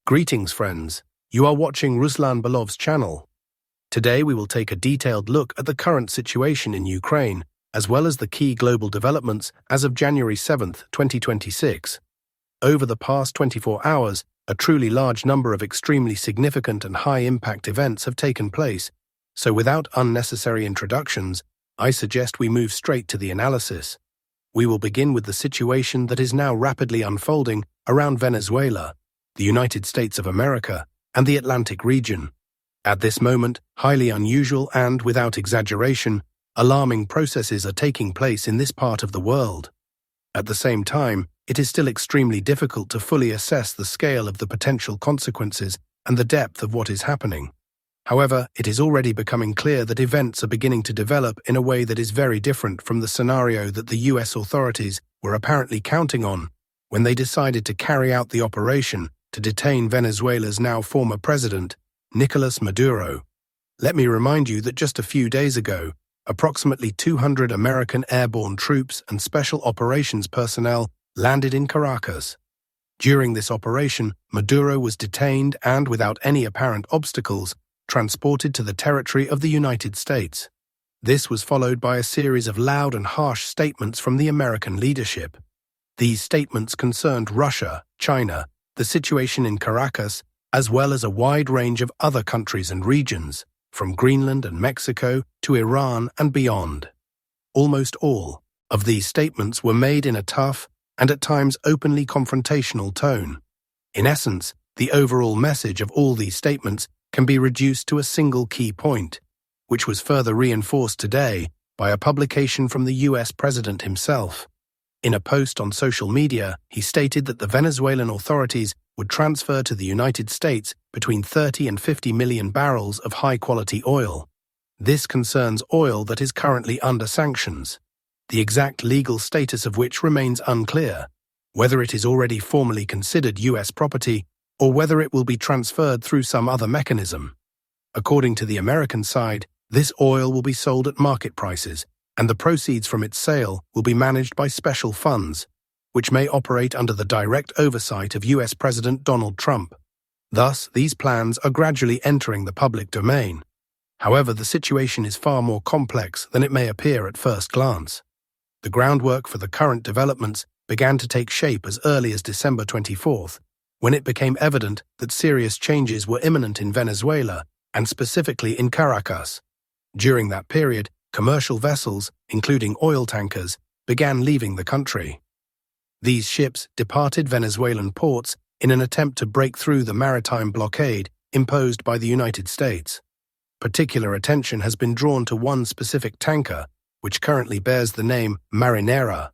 Greetings, friends. You are watching Ruslan Belov's channel. Today we will take a detailed look at the current situation in Ukraine, as well as the key global developments as of January 7, 2026. Over the past 24 hours, a truly large number of extremely significant and high-impact events have taken place, so without unnecessary introductions, I suggest we move straight to the analysis. We will begin with the situation that is now rapidly unfolding around Venezuela, the United States of America, and the Atlantic region. At this moment, highly unusual and, without exaggeration, alarming processes are taking place in this part of the world. At the same time, it is still extremely difficult to fully assess the scale of the potential consequences and the depth of what is happening. However, it is already becoming clear that events are beginning to develop in a way that is very different from the scenario that the US authorities were apparently counting on when they decided to carry out the operation to detain Venezuela's now former president, Nicolas Maduro. Let me remind you that just a few days ago, approximately 200 American airborne troops and special operations personnel landed in Caracas. During this operation, Maduro was detained and, without any apparent obstacles, transported to the territory of the United States. This was followed by a series of loud and harsh statements from the American leadership. These statements concerned Russia, China, the situation in Caracas, as well as a wide range of other countries and regions, from Greenland and Mexico to Iran and beyond. Almost all of these statements were made in a tough and at times openly confrontational tone. In essence, the overall message of all these statements can be reduced to a single key point, which was further reinforced today by a publication from the US president himself. In a post on social media, he stated that the Venezuelan authorities would transfer to the United States between 30 and 50 million barrels of high-quality oil. This concerns oil that is currently under sanctions, the exact legal status of which remains unclear, whether it is already formally considered US property or whether it will be transferred through some other mechanism. According to the American side, this oil will be sold at market prices, and the proceeds from its sale will be managed by special funds, which may operate under the direct oversight of US President Donald Trump. Thus, these plans are gradually entering the public domain. However, the situation is far more complex than it may appear at first glance. The groundwork for the current developments began to take shape as early as December 24th, when it became evident that serious changes were imminent in Venezuela, and specifically in Caracas. During that period, commercial vessels, including oil tankers, began leaving the country. These ships departed Venezuelan ports in an attempt to break through the maritime blockade imposed by the United States. Particular attention has been drawn to one specific tanker, which currently bears the name Marinera.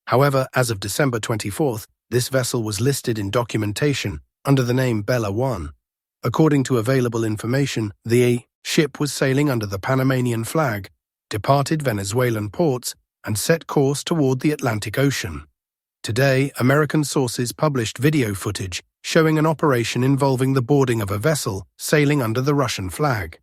However, as of December 24th, this vessel was listed in documentation under the name Bella 1. According to available information, the ship was sailing under the Panamanian flag, departed Venezuelan ports, and set course toward the Atlantic Ocean. Today, American sources published video footage showing an operation involving the boarding of a vessel sailing under the Russian flag.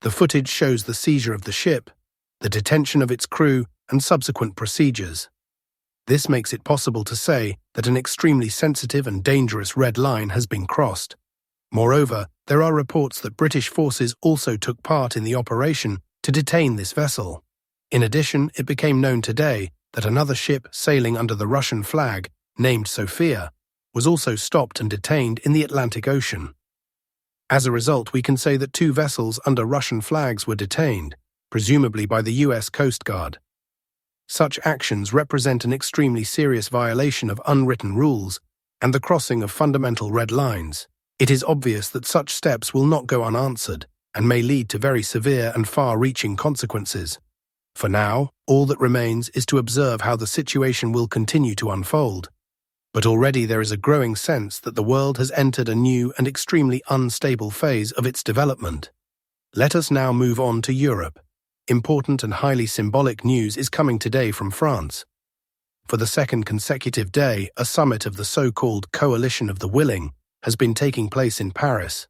The footage shows the seizure of the ship, the detention of its crew, and subsequent procedures. This makes it possible to say that an extremely sensitive and dangerous red line has been crossed. Moreover, there are reports that British forces also took part in the operation to detain this vessel. In addition, it became known today that another ship sailing under the Russian flag, named Sofia, was also stopped and detained in the Atlantic Ocean. As a result, we can say that two vessels under Russian flags were detained, presumably by the US Coast Guard. Such actions represent an extremely serious violation of unwritten rules and the crossing of fundamental red lines. It is obvious that such steps will not go unanswered and may lead to very severe and far-reaching consequences. For now, all that remains is to observe how the situation will continue to unfold. But already there is a growing sense that the world has entered a new and extremely unstable phase of its development. Let us now move on to Europe. Important and highly symbolic news is coming today from France. For the second consecutive day, a summit of the so-called Coalition of the Willing has been taking place in Paris.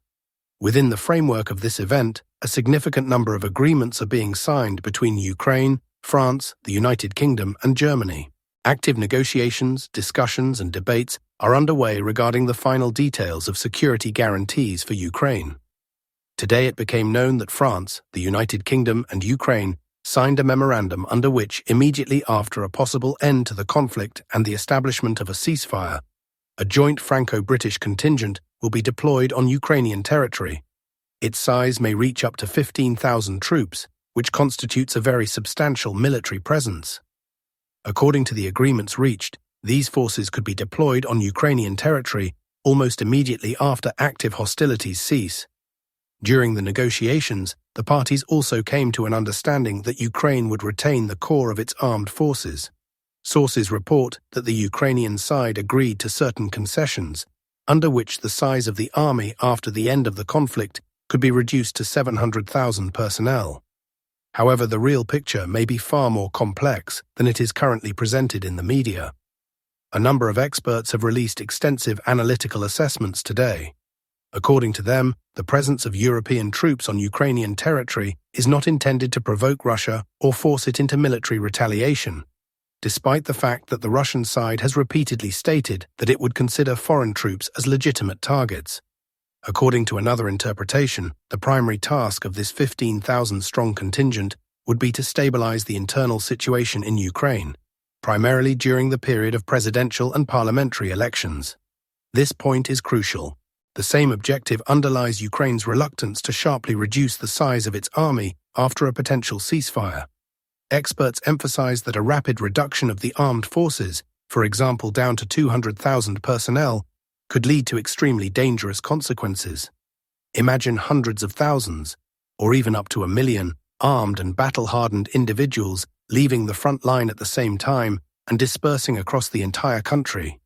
Within the framework of this event, a significant number of agreements are being signed between Ukraine, France, the United Kingdom, and Germany. Active negotiations, discussions, and debates are underway regarding the final details of security guarantees for Ukraine. Today it became known that France, the United Kingdom, and Ukraine signed a memorandum under which, immediately after a possible end to the conflict and the establishment of a ceasefire, a joint Franco-British contingent will be deployed on Ukrainian territory. Its size may reach up to 15,000 troops, which constitutes a very substantial military presence. According to the agreements reached, these forces could be deployed on Ukrainian territory almost immediately after active hostilities cease. During the negotiations, the parties also came to an understanding that Ukraine would retain the core of its armed forces. Sources report that the Ukrainian side agreed to certain concessions, under which the size of the army after the end of the conflict could be reduced to 700,000 personnel. However, the real picture may be far more complex than it is currently presented in the media. A number of experts have released extensive analytical assessments today. According to them, the presence of European troops on Ukrainian territory is not intended to provoke Russia or force it into military retaliation, despite the fact that the Russian side has repeatedly stated that it would consider foreign troops as legitimate targets. According to another interpretation, the primary task of this 15,000-strong contingent would be to stabilize the internal situation in Ukraine, primarily during the period of presidential and parliamentary elections. This point is crucial. The same objective underlies Ukraine's reluctance to sharply reduce the size of its army after a potential ceasefire. Experts emphasize that a rapid reduction of the armed forces, for example down to 200,000 personnel, could lead to extremely dangerous consequences. Imagine hundreds of thousands, or even up to 1 million, armed and battle-hardened individuals leaving the front line at the same time and dispersing across the entire country.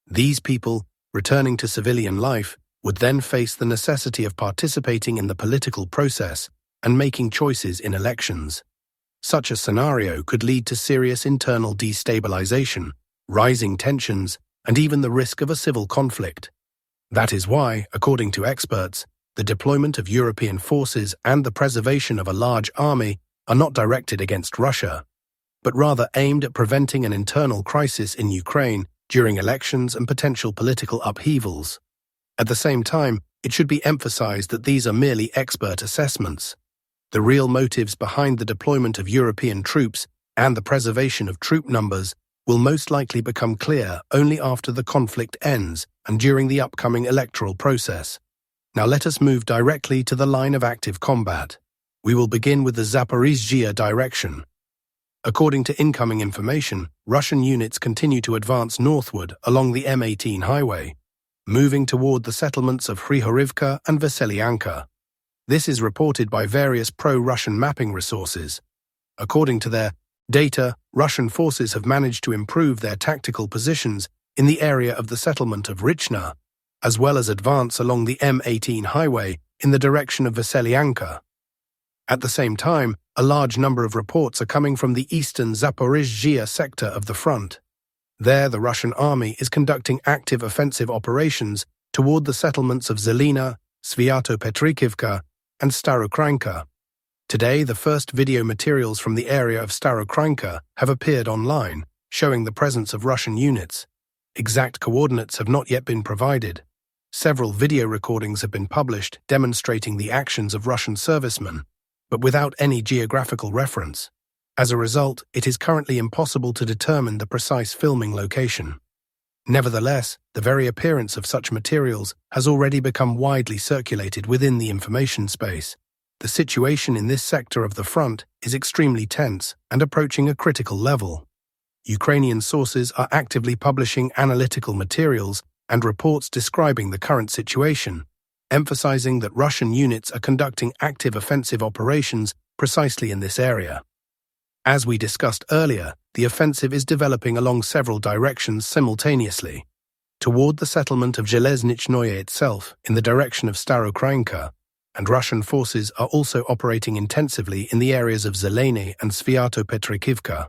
These people, returning to civilian life, would then face the necessity of participating in the political process and making choices in elections. Such a scenario could lead to serious internal destabilization, rising tensions, and even the risk of a civil conflict. That is why, according to experts, the deployment of European forces and the preservation of a large army are not directed against Russia, but rather aimed at preventing an internal crisis in Ukraine during elections and potential political upheavals. At the same time, it should be emphasized that these are merely expert assessments. The real motives behind the deployment of European troops and the preservation of troop numbers will most likely become clear only after the conflict ends and during the upcoming electoral process. Now let us move directly to the line of active combat. We will begin with the Zaporizhzhia direction. According to incoming information, Russian units continue to advance northward along the M18 highway, moving toward the settlements of Hryhorivka and Veselyanka. This is reported by various pro-Russian mapping resources. According to their data, Russian forces have managed to improve their tactical positions in the area of the settlement of Rychna, as well as advance along the M18 highway in the direction of Veselyanka. At the same time, a large number of reports are coming from the eastern Zaporizhzhia sector of the front. There, the Russian army is conducting active offensive operations toward the settlements of Zelina, Sviatopetrikivka, and Starokranka. Today, the first video materials from the area of Starokranka have appeared online, showing the presence of Russian units. Exact coordinates have not yet been provided. Several video recordings have been published demonstrating the actions of Russian servicemen, but without any geographical reference. As a result, it is currently impossible to determine the precise filming location. Nevertheless, the very appearance of such materials has already become widely circulated within the information space. The situation in this sector of the front is extremely tense and approaching a critical level. Ukrainian sources are actively publishing analytical materials and reports describing the current situation, emphasizing that Russian units are conducting active offensive operations precisely in this area. As we discussed earlier, the offensive is developing along several directions simultaneously. Toward the settlement of Zheleznichnaya itself, in the direction of Starokranka, and Russian forces are also operating intensively in the areas of Zeleny and Sviatopetrikivka.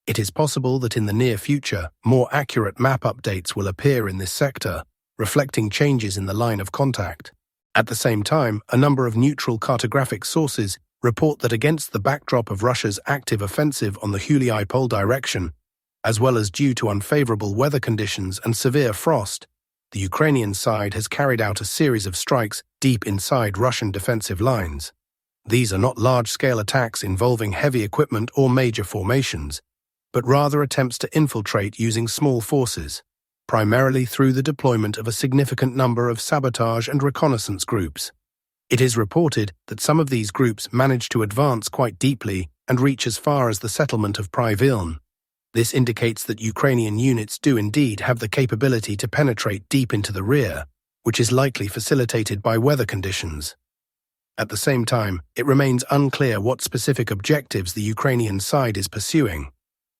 It is possible that in the near future, more accurate map updates will appear in this sector, reflecting changes in the line of contact. At the same time, a number of neutral cartographic sources report that against the backdrop of Russia's active offensive on the Huliai Pole direction, As well as due to unfavorable weather conditions and severe frost, the Ukrainian side has carried out a series of strikes deep inside Russian defensive lines. These are not large-scale attacks involving heavy equipment or major formations, but rather attempts to infiltrate using small forces, primarily through the deployment of a significant number of sabotage and reconnaissance groups. It is reported that some of these groups manage to advance quite deeply and reach as far as the settlement of Pryviln. This indicates that Ukrainian units do indeed have the capability to penetrate deep into the rear, which is likely facilitated by weather conditions. At the same time, it remains unclear what specific objectives the Ukrainian side is pursuing.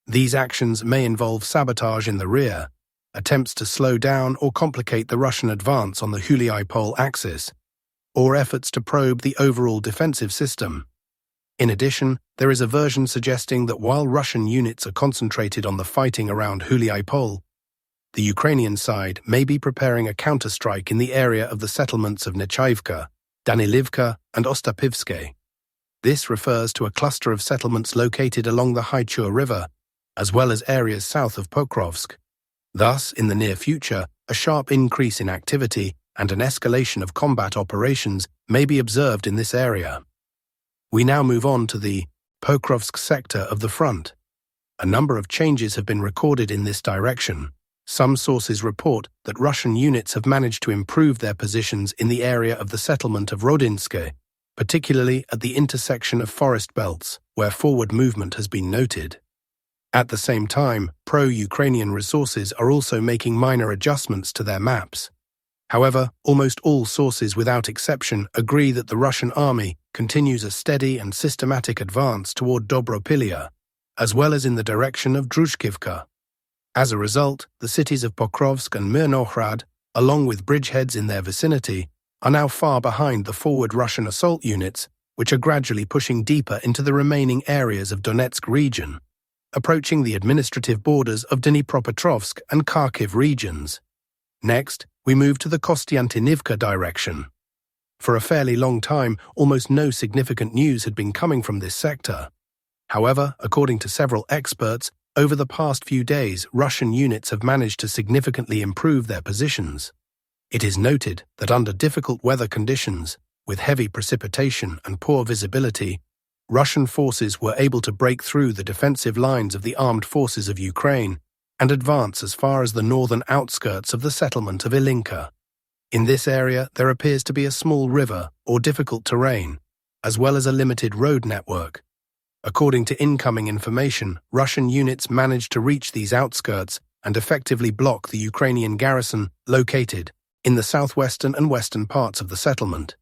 These actions may involve sabotage in the rear, attempts to slow down or complicate the Russian advance on the Huliai-Pole axis, or efforts to probe the overall defensive system. In addition, there is a version suggesting that while Russian units are concentrated on the fighting around Huliai-Pole, the Ukrainian side may be preparing a counterstrike in the area of the settlements of Nechaivka, Danilivka, and Ostapivske. This refers to a cluster of settlements located along the Haichur River, as well as areas south of Pokrovsk. Thus, in the near future, a sharp increase in activity and an escalation of combat operations may be observed in this area. We now move on to the Pokrovsk sector of the front. A number of changes have been recorded in this direction. Some sources report that Russian units have managed to improve their positions in the area of the settlement of Rodinske, particularly at the intersection of forest belts, where forward movement has been noted. At the same time, pro-Ukrainian resources are also making minor adjustments to their maps. However, almost all sources without exception agree that the Russian army continues a steady and systematic advance toward Dobropilya, as well as in the direction of Druzhkivka. As a result, the cities of Pokrovsk and Mirnohrad, along with bridgeheads in their vicinity, are now far behind the forward Russian assault units, which are gradually pushing deeper into the remaining areas of Donetsk region, approaching the administrative borders of Dnipropetrovsk and Kharkiv regions. Next, we move to the Konstantinivka direction. For a fairly long time, almost no significant news had been coming from this sector. However, according to several experts, over the past few days, Russian units have managed to significantly improve their positions. It is noted that under difficult weather conditions, with heavy precipitation and poor visibility, Russian forces were able to break through the defensive lines of the armed forces of Ukraine and advance as far as the northern outskirts of the settlement of Ilinka. In this area, there appears to be a small river or difficult terrain, as well as a limited road network. According to incoming information, Russian units managed to reach these outskirts and effectively block the Ukrainian garrison located in the southwestern and western parts of the settlement.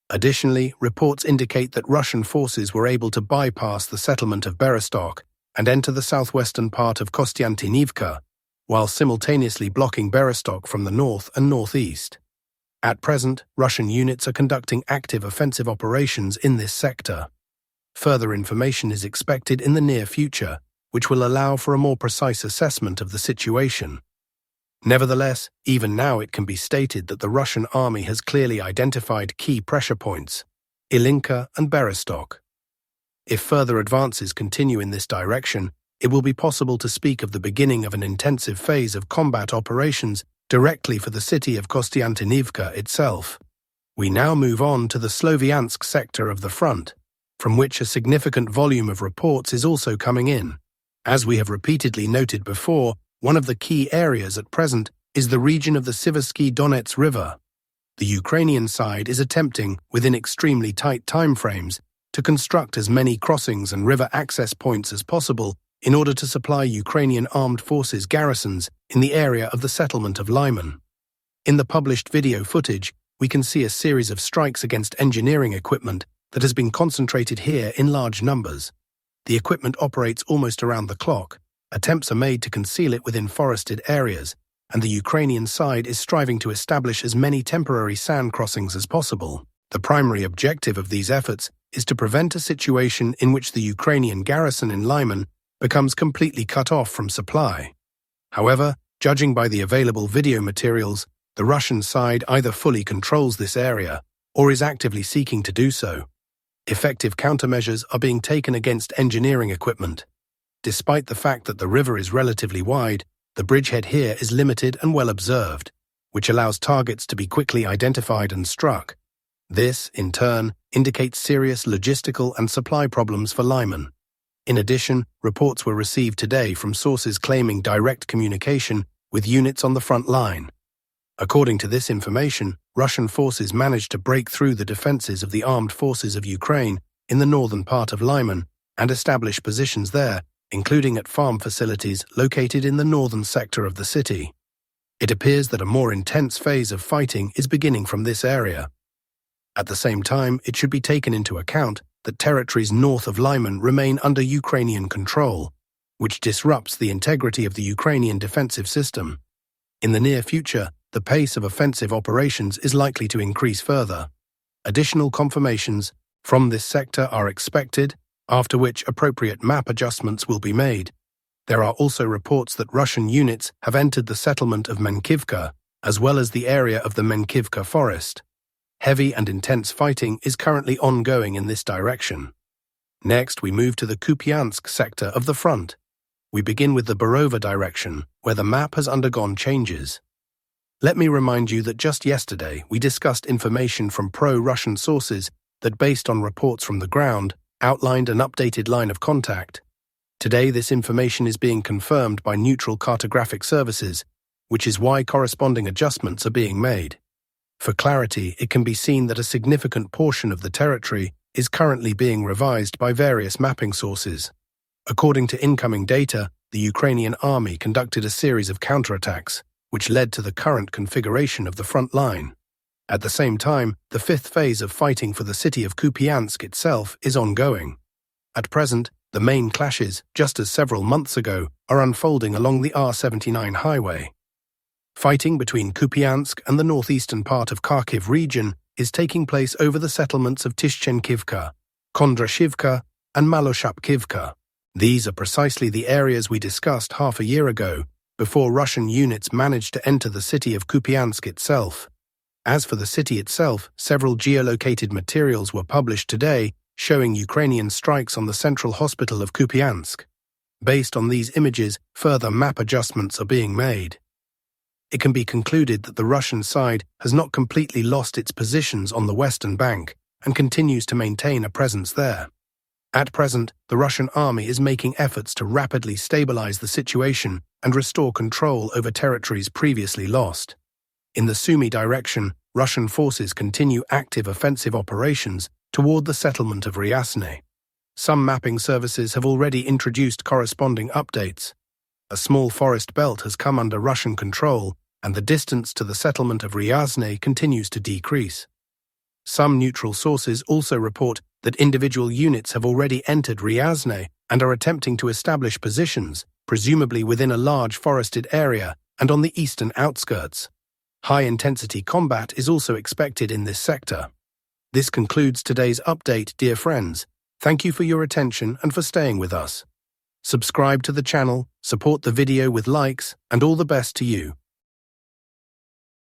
Additionally, reports indicate that Russian forces were able to bypass the settlement of Berostok and enter the southwestern part of Konstantinivka, while simultaneously blocking Berostok from the north and northeast. At present, Russian units are conducting active offensive operations in this sector. Further information is expected in the near future, which will allow for a more precise assessment of the situation. Nevertheless, even now it can be stated that the Russian army has clearly identified key pressure points, Ilinka and Berostok. If further advances continue in this direction, it will be possible to speak of the beginning of an intensive phase of combat operations directly for the city of Konstantinivka itself. We now move on to the Sloviansk sector of the front, from which a significant volume of reports is also coming in. As we have repeatedly noted before, one of the key areas at present is the region of the Siversky Donets River. The Ukrainian side is attempting, within extremely tight timeframes, to construct as many crossings and river access points as possible in order to supply Ukrainian armed forces garrisons in the area of the settlement of Lyman. In the published video footage, we can see a series of strikes against engineering equipment that has been concentrated here in large numbers. The equipment operates almost around the clock, attempts are made to conceal it within forested areas, and the Ukrainian side is striving to establish as many temporary sand crossings as possible. The primary objective of these efforts is to prevent a situation in which the Ukrainian garrison in Lyman becomes completely cut off from supply. However, judging by the available video materials, the Russian side either fully controls this area or is actively seeking to do so. Effective countermeasures are being taken against engineering equipment. Despite the fact that the river is relatively wide, the bridgehead here is limited and well observed, which allows targets to be quickly identified and struck. This, in turn, indicates serious logistical and supply problems for Lyman. In addition, reports were received today from sources claiming direct communication with units on the front line. According to this information, Russian forces managed to break through the defenses of the armed forces of Ukraine in the northern part of Lyman and establish positions there, including at farm facilities located in the northern sector of the city. It appears that a more intense phase of fighting is beginning from this area. At the same time, it should be taken into account that territories north of Lyman remain under Ukrainian control, which disrupts the integrity of the Ukrainian defensive system. In the near future, the pace of offensive operations is likely to increase further. Additional confirmations from this sector are expected, after which appropriate map adjustments will be made. There are also reports that Russian units have entered the settlement of Menkivka, as well as the area of the Menkivka forest. Heavy and intense fighting is currently ongoing in this direction. Next, we move to the Kupiansk sector of the front. We begin with the Borova direction, where the map has undergone changes. Let me remind you that just yesterday we discussed information from pro-Russian sources that, based on reports from the ground, outlined an updated line of contact. Today, this information is being confirmed by neutral cartographic services, which is why corresponding adjustments are being made. For clarity, it can be seen that a significant portion of the territory is currently being revised by various mapping sources. According to incoming data, the Ukrainian army conducted a series of counterattacks, which led to the current configuration of the front line. At the same time, the fifth phase of fighting for the city of Kupiansk itself is ongoing. At present, the main clashes, just as several months ago, are unfolding along the R79 highway. Fighting between Kupiansk and the northeastern part of Kharkiv region is taking place over the settlements of Tishchenkivka, Kondrashivka, and Maloshapkivka. These are precisely the areas we discussed half a year ago, before Russian units managed to enter the city of Kupiansk itself. As for the city itself, several geolocated materials were published today showing Ukrainian strikes on the central hospital of Kupiansk. Based on these images, further map adjustments are being made. It can be concluded that the Russian side has not completely lost its positions on the western bank and continues to maintain a presence there. At present, the Russian army is making efforts to rapidly stabilize the situation and restore control over territories previously lost. In the Sumy direction, Russian forces continue active offensive operations toward the settlement of Ryazne. Some mapping services have already introduced corresponding updates. A small forest belt has come under Russian control, and the distance to the settlement of Ryazne continues to decrease. Some neutral sources also report that individual units have already entered Ryazne and are attempting to establish positions, presumably within a large forested area and on the eastern outskirts. High-intensity combat is also expected in this sector. This concludes today's update, dear friends. Thank you for your attention and for staying with us. Subscribe to the channel, support the video with likes, and all the best to you.